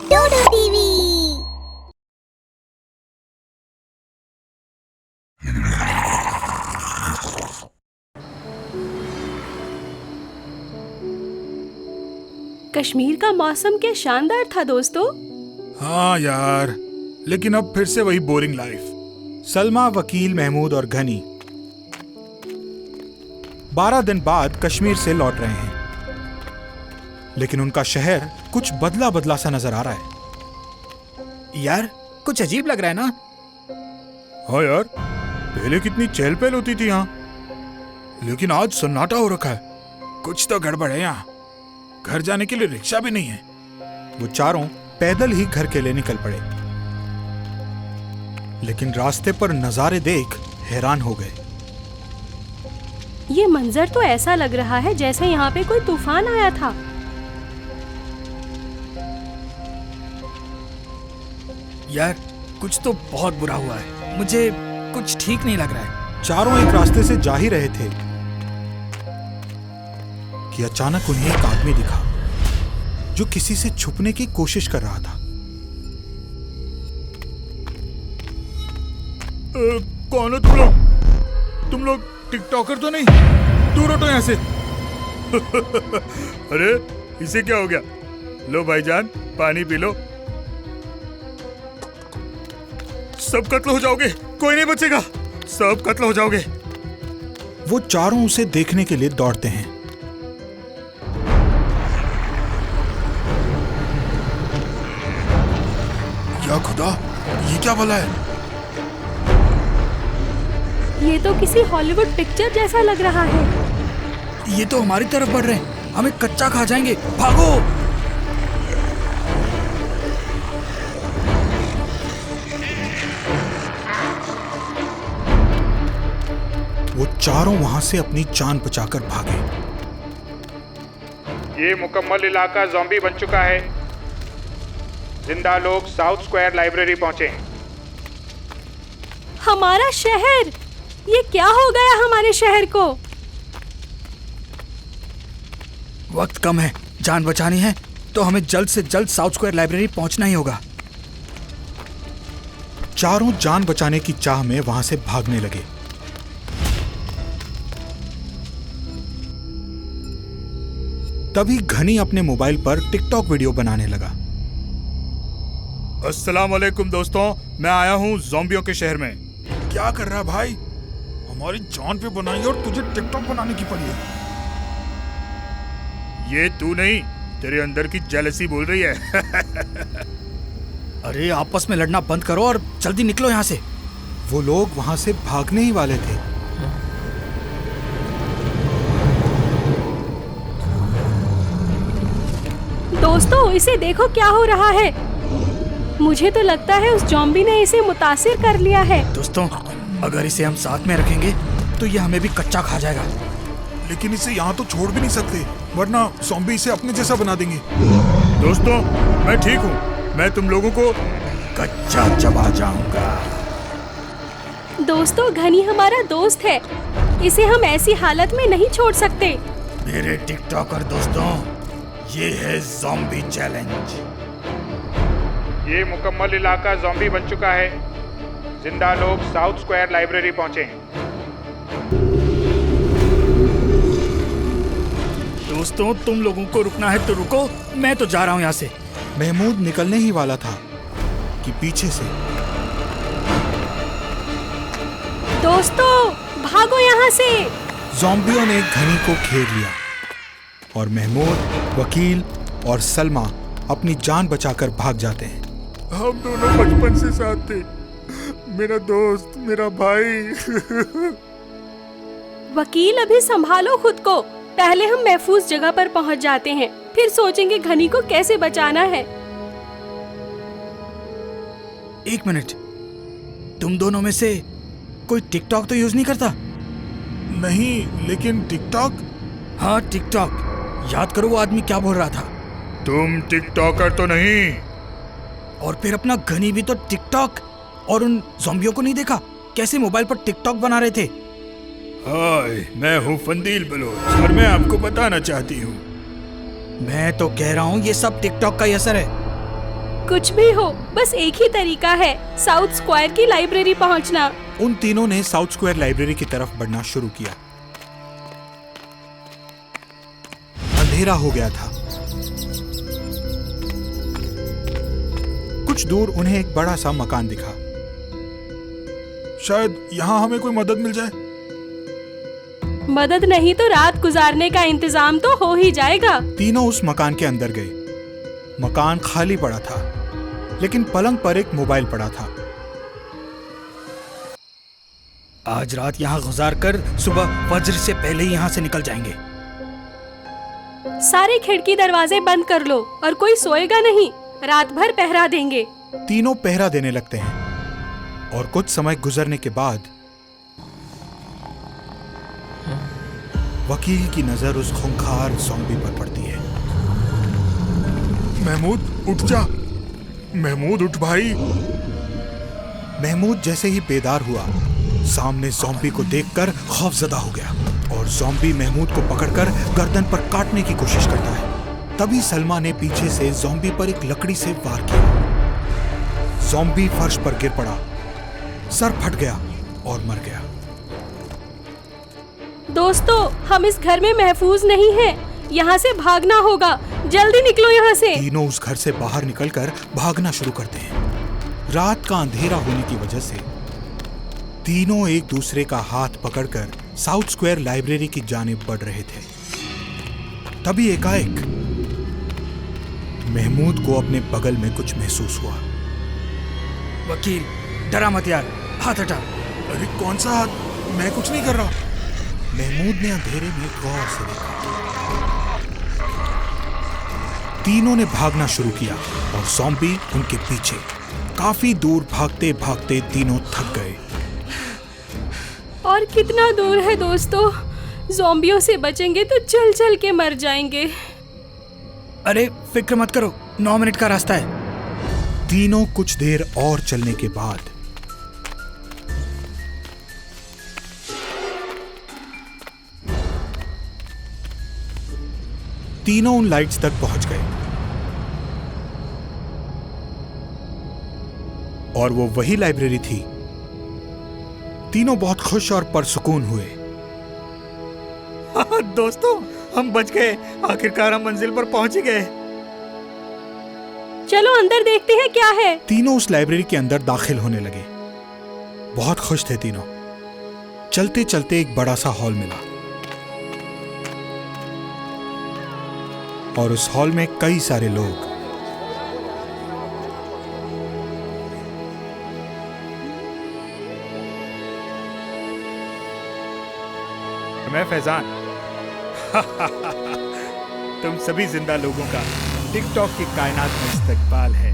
डोडो TV. Kashmir का मौसम क्या शानदार था दोस्तों। हाँ यार, लेकिन अब फिर से वही बोरिंग लाइफ। सलमा, वकील, महमूद और घनी 12 दिन बाद कश्मीर से लौट रहे हैं, लेकिन उनका शहर कुछ बदला बदला सा नजर आ रहा है। यार कुछ अजीब लग रहा है ना? हाँ यार, पहले कितनी चहल पहल होती थी यहाँ, लेकिन आज सन्नाटा हो रखा है। कुछ तो गड़बड़ है यहाँ। घर जाने के लिए रिक्शा भी नहीं है। वो चारों पैदल ही घर के लिए निकल पड़े, लेकिन रास्ते पर नजारे देख हैरान हो गए। ये मंजर तो ऐसा लग रहा है जैसे यहाँ पे कोई तूफान आया था। यार कुछ तो बहुत बुरा हुआ है, मुझे कुछ ठीक नहीं लग रहा है। चारों एक रास्ते से जा ही रहे थे कि अचानक उन्हें एक आदमी दिखा जो किसी से छुपने की कोशिश कर रहा था। कौन हो तुम लोग? तुम लोग टिकटॉकर तो नहीं? दूर हटो यहाँ से। अरे इसे क्या हो गया? लो भाईजान, पानी पी लो। सब कत्ल हो जाओगे, कोई नहीं बचेगा, सब कत्ल हो जाओगे। वो चारों उसे देखने के लिए दौड़ते हैं। या खुदा, ये क्या भला है? ये तो किसी हॉलीवुड पिक्चर जैसा लग रहा है। ये तो हमारी तरफ बढ़ रहे हैं, हमें कच्चा खा जाएंगे, भागो। वो चारों वहां से अपनी जान बचाकर भागे। ये मुकम्मल इलाका ज़ॉम्बी बन चुका है। जिंदा लोग साउथ स्क्वायर लाइब्रेरी पहुंचे। हमारा शहर, ये क्या हो गया हमारे शहर को? वक्त कम है, जान बचानी है तो हमें जल्द से जल्द साउथ स्क्वायर लाइब्रेरी पहुंचना ही होगा। चारों जान बचाने की चाह में वहां से भागने लगे। तभी घनी अपने मोबाइल पर टिकटॉक वीडियो बनाने लगा। अस्सलाम वालेकुम दोस्तों, मैं आया हूँ ज़ॉम्बियों के शहर में। क्या कर रहा है भाई? हमारी जान पे बनाई और तुझे टिकटॉक बनाने की पड़ी है। ये तू नहीं, तेरे अंदर की जेलसी बोल रही है। अरे आपस में लड़ना बंद करो और जल्दी निकलो यहाँ से। वो लोग वहां से भागने ही वाले थे। दोस्तों इसे देखो क्या हो रहा है। मुझे तो लगता है उस ज़ॉम्बी ने इसे मुतासिर कर लिया है। दोस्तों अगर इसे हम साथ में रखेंगे तो ये हमें भी कच्चा खा जाएगा। लेकिन इसे यहाँ तो छोड़ भी नहीं सकते, वरना ज़ॉम्बी इसे अपने जैसा बना देंगे। दोस्तों मैं ठीक हूँ, मैं तुम लोगों को कच्चा चबा जाऊंगा। दोस्तों घनी हमारा दोस्त है, इसे हम ऐसी हालत में नहीं छोड़ सकते। मेरे टिकटॉकर दोस्तों, ये है ज़ॉम्बी चैलेंज। ये मुकम्मल इलाका ज़ॉम्बी बन चुका है। जिंदा लोग साउथ स्क्वायर लाइब्रेरी पहुंचे। दोस्तों तुम लोगों को रुकना है तो रुको, मैं तो जा रहा हूँ यहाँ से। महमूद निकलने ही वाला था कि पीछे से दोस्तों भागो यहाँ से। ज़ॉम्बियों ने घनी को घेर लिया और महमूद, वकील और सलमा अपनी जान बचाकर भाग जाते हैं। हम दोनों बचपन से साथ थे, मेरा दोस्त, मेरा भाई। वकील अभी संभालो खुद को, पहले हम महफूज जगह पर पहुंच जाते हैं, फिर सोचेंगे घनी को कैसे बचाना है। एक मिनट, तुम दोनों में से कोई टिकटॉक तो यूज नहीं करता? नहीं, लेकिन टिकटॉक? हाँ टिकटॉक, याद करो वो आदमी क्या बोल रहा था। तुम टिकटॉकर तो नहीं? और फिर अपना घनी भी तो टिकटॉक। और उन ज़ॉम्बियों को नहीं देखा कैसे मोबाइल पर टिकटॉक बना रहे थे? हाय, मैं हूँ फंदील बलोच और मैं आपको बताना चाहती हूँ मैं तो कह रहा हूँ ये सब टिकटॉक का ही असर है। कुछ भी हो, बस एक ही तरीका है, साउथ स्क्वायर की लाइब्रेरी पहुंचना। उन तीनों ने साउथ स्क्वायर लाइब्रेरी की तरफ बढ़ना शुरू किया। अंधेरा हो गया था। कुछ दूर उन्हें एक बड़ा सा मकान दिखा। शायद यहाँ हमें कोई मदद मिल जाए। मदद नहीं तो रात गुजारने का इंतजाम तो हो ही जाएगा। तीनों उस मकान के अंदर गए। मकान खाली पड़ा था, लेकिन पलंग पर एक मोबाइल पड़ा था। आज रात यहाँ गुजार कर सुबह फज्र से पहले ही यहाँ से निकल जाएंगे। सारे खिड़की दरवाजे बंद कर लो और कोई सोएगा नहीं, रात भर पहरा देंगे। तीनों पहरा देने लगते हैं और कुछ समय गुजरने के बाद वकील की नजर उस खूंखार ज़ॉम्बी पर पड़ती है। महमूद उठ जा, महमूद उठ भाई। महमूद जैसे ही बेदार हुआ, सामने ज़ॉम्बी को देखकर खौफजदा हो गया और ज़ॉम्बी महमूद को पकड़कर गर्दन पर काटने की कोशिश करता है। तभी सलमा ने पीछे से ज़ॉम्बी पर एक लकड़ी से वार किया। ज़ॉम्बी फर्श पर गिर पड़ा, सर फट गया और मर गया। दोस्तों, हम इस घर में महफूज नहीं हैं। यहाँ से भागना होगा, जल्दी निकलो यहाँ से। तीनों उस घर से बाहर निकलकर भागना शुरू करते हैं। रात का अंधेरा होने की वजह से तीनों एक दूसरे का हाथ पकड़कर साउथ स्क्वायर लाइब्रेरी की जानिब बढ़ रहे थे। तभी एकाएक महमूद को अपने बगल में कुछ महसूस हुआ। वकील, डरा मत यार, हाथ हटा। अरे कौन सा हाथ? मैं कुछ नहीं कर रहा। महमूद ने अंधेरे में गौर से देखा। तीनों ने भागना शुरू किया और ज़ॉम्बी उनके पीछे। काफी दूर भागते भागते तीनों थक गए। और कितना दूर है दोस्तों? ज़ॉम्बियों से बचेंगे तो चल चल के मर जाएंगे। अरे फिक्र मत करो, 9 मिनट का रास्ता है। तीनों कुछ देर और चलने के बाद तीनों उन लाइट्स तक पहुंच गए और वो वही लाइब्रेरी थी। तीनों बहुत खुश और परसुकून हुए। दोस्तों, हम बच गए, आखिरकार हम मंजिल पर पहुंच ही गए। चलो अंदर देखते हैं क्या है। तीनों उस लाइब्रेरी के अंदर दाखिल होने लगे। बहुत खुश थे तीनों। चलते चलते एक बड़ा सा हॉल मिला और उस हॉल में कई सारे लोग। मैं फैजान। तुम सभी जिंदा लोगों का टिकटॉक की कायनात में इस्तकबाल है।